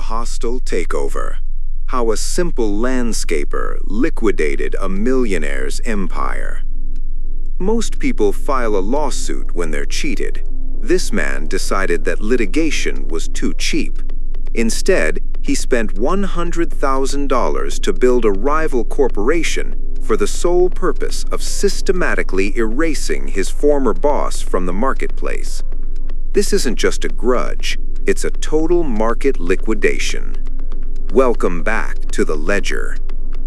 hostile takeover. How a simple landscaper liquidated a millionaire's empire. Most people file a lawsuit when they're cheated. This man decided that litigation was too cheap. Instead, he spent $100,000 to build a rival corporation for the sole purpose of systematically erasing his former boss from the marketplace. This isn't just a grudge, it's a total market liquidation. Welcome back to the ledger.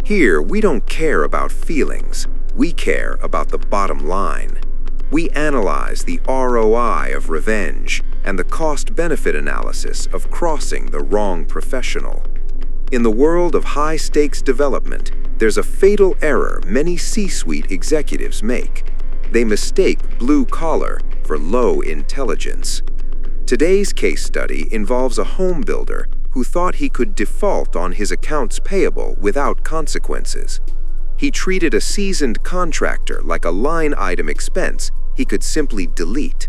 Here, we don't care about feelings, we care about the bottom line. We analyze the ROI of revenge and the cost-benefit analysis of crossing the wrong professional. In the world of high-stakes development, there's a fatal error many C-suite executives make. They mistake blue-collar for low intelligence. Today's case study involves a home builder who thought he could default on his accounts payable without consequences. He treated a seasoned contractor like a line-item expense he could simply delete.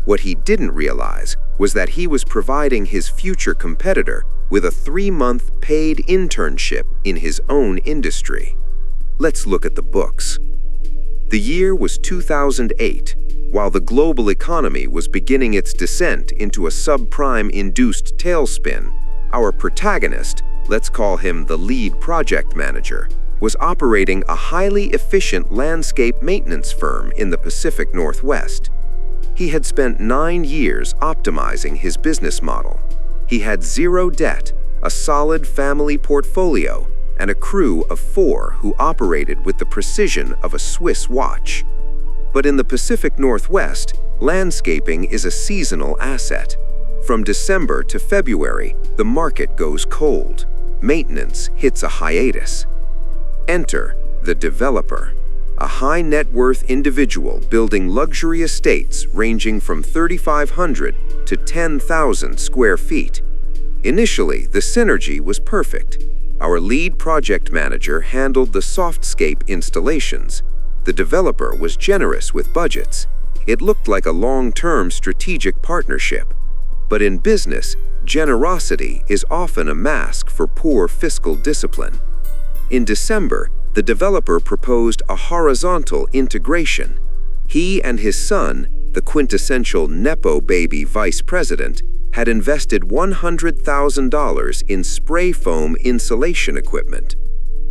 What he didn't realize was that he was providing his future competitor with a 3-month paid internship in his own industry. Let's look at the books. The year was 2008, while the global economy was beginning its descent into a subprime-induced tailspin. Our protagonist, let's call him the lead project manager, was operating a highly efficient landscape maintenance firm in the Pacific Northwest. He had spent 9 years optimizing his business model. He had 0 debt, a solid family portfolio, and a crew of 4 who operated with the precision of a Swiss watch. But in the Pacific Northwest, landscaping is a seasonal asset. From December to February, the market goes cold. Maintenance hits a hiatus. Enter the developer, a high-net-worth individual building luxury estates ranging from 3,500 to 10,000 square feet. Initially, the synergy was perfect. Our lead project manager handled the softscape installations. The developer was generous with budgets. It looked like a long-term strategic partnership. But in business, generosity is often a mask for poor fiscal discipline. In December, the developer proposed a horizontal integration. He and his son, the quintessential Nepo baby vice president, had invested $100,000 in spray foam insulation equipment.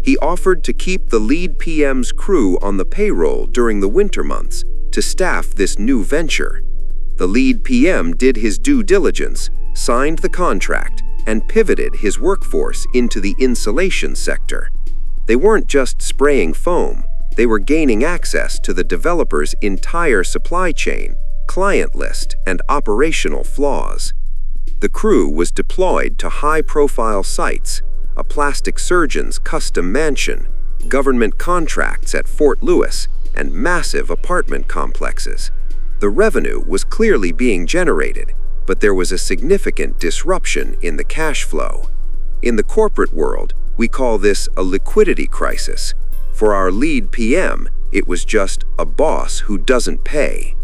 He offered to keep the lead PM's crew on the payroll during the winter months to staff this new venture. The lead PM did his due diligence, signed the contract, and pivoted his workforce into the insulation sector. They weren't just spraying foam, they were gaining access to the developer's entire supply chain, client list, and operational flaws. The crew was deployed to high-profile sites, a plastic surgeon's custom mansion, government contracts at Fort Lewis, and massive apartment complexes. The revenue was clearly being generated, but there was a significant disruption in the cash flow. In the corporate world, we call this a liquidity crisis. For our lead PM, it was just a boss who doesn't pay.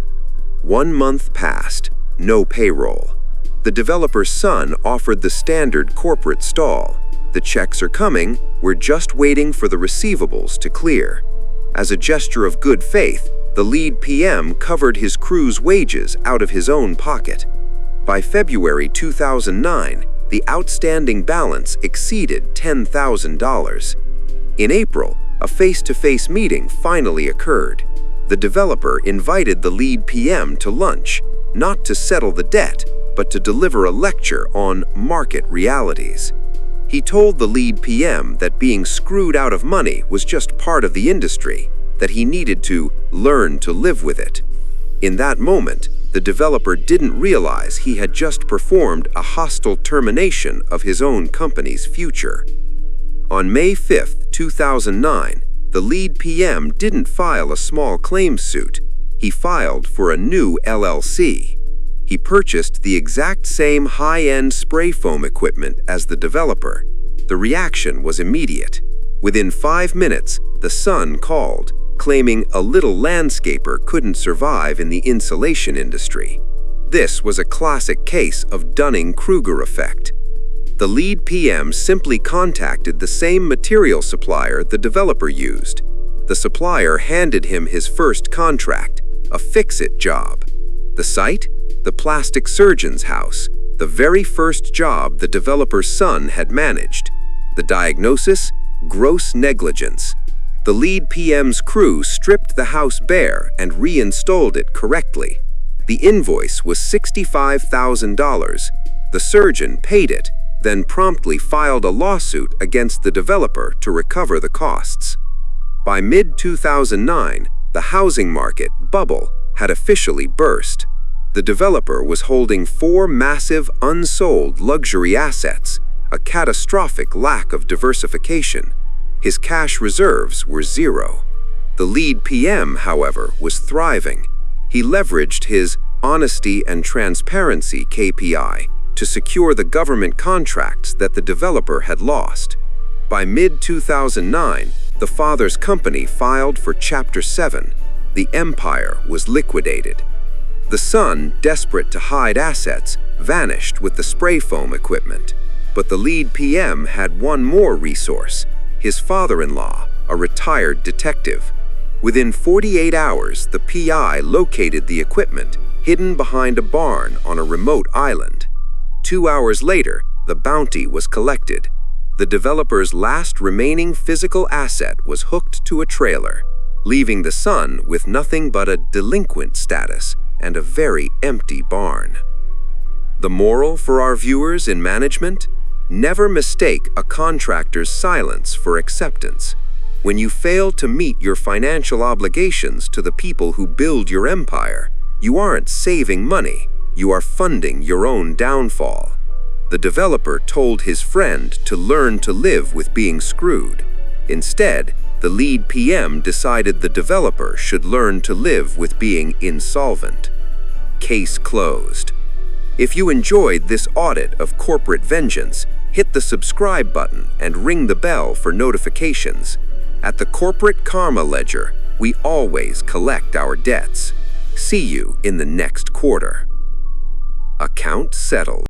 1 month passed, no payroll. The developer's son offered the standard corporate stall. The checks are coming, we're just waiting for the receivables to clear. As a gesture of good faith, the lead PM covered his crew's wages out of his own pocket. By February 2009, the outstanding balance exceeded $10,000. In April, a face-to-face meeting finally occurred. The developer invited the lead PM to lunch, not to settle the debt, but to deliver a lecture on market realities. He told the lead PM that being screwed out of money was just part of the industry, that he needed to learn to live with it. In that moment, the developer didn't realize he had just performed a hostile termination of his own company's future. On May 5, 2009, the lead PM didn't file a small claims suit. He filed for a new LLC. He purchased the exact same high-end spray foam equipment as the developer. The reaction was immediate. Within 5 minutes, the son called, claiming a little landscaper couldn't survive in the insulation industry. This was a classic case of Dunning-Kruger effect. The lead PM simply contacted the same material supplier the developer used. The supplier handed him his first contract, a fix-it job. The site? The plastic surgeon's house, the very first job the developer's son had managed. The diagnosis? Gross negligence. The lead PM's crew stripped the house bare and reinstalled it correctly. The invoice was $65,000. The surgeon paid it, then promptly filed a lawsuit against the developer to recover the costs. By mid-2009, the housing market bubble had officially burst. The developer was holding 4 massive unsold luxury assets, a catastrophic lack of diversification. His cash reserves were zero. The lead PM, however, was thriving. He leveraged his honesty and transparency KPI to secure the government contracts that the developer had lost. By mid-2009, the father's company filed for Chapter 7. The empire was liquidated. The son, desperate to hide assets, vanished with the spray foam equipment. But the lead PM had one more resource: his father-in-law, a retired detective. Within 48 hours, the PI located the equipment, hidden behind a barn on a remote island. 2 hours later, the bounty was collected. The developer's last remaining physical asset was hooked to a trailer, leaving the son with nothing but a delinquent status and a very empty barn. The moral for our viewers in management? Never mistake a contractor's silence for acceptance. When you fail to meet your financial obligations to the people who build your empire, you aren't saving money, you are funding your own downfall. The developer told his friend to learn to live with being screwed. Instead, the lead PM decided the developer should learn to live with being insolvent. Case closed. If you enjoyed this audit of corporate vengeance, hit the subscribe button and ring the bell for notifications. At the Corporate Karma Ledger, we always collect our debts. See you in the next quarter. Account settled.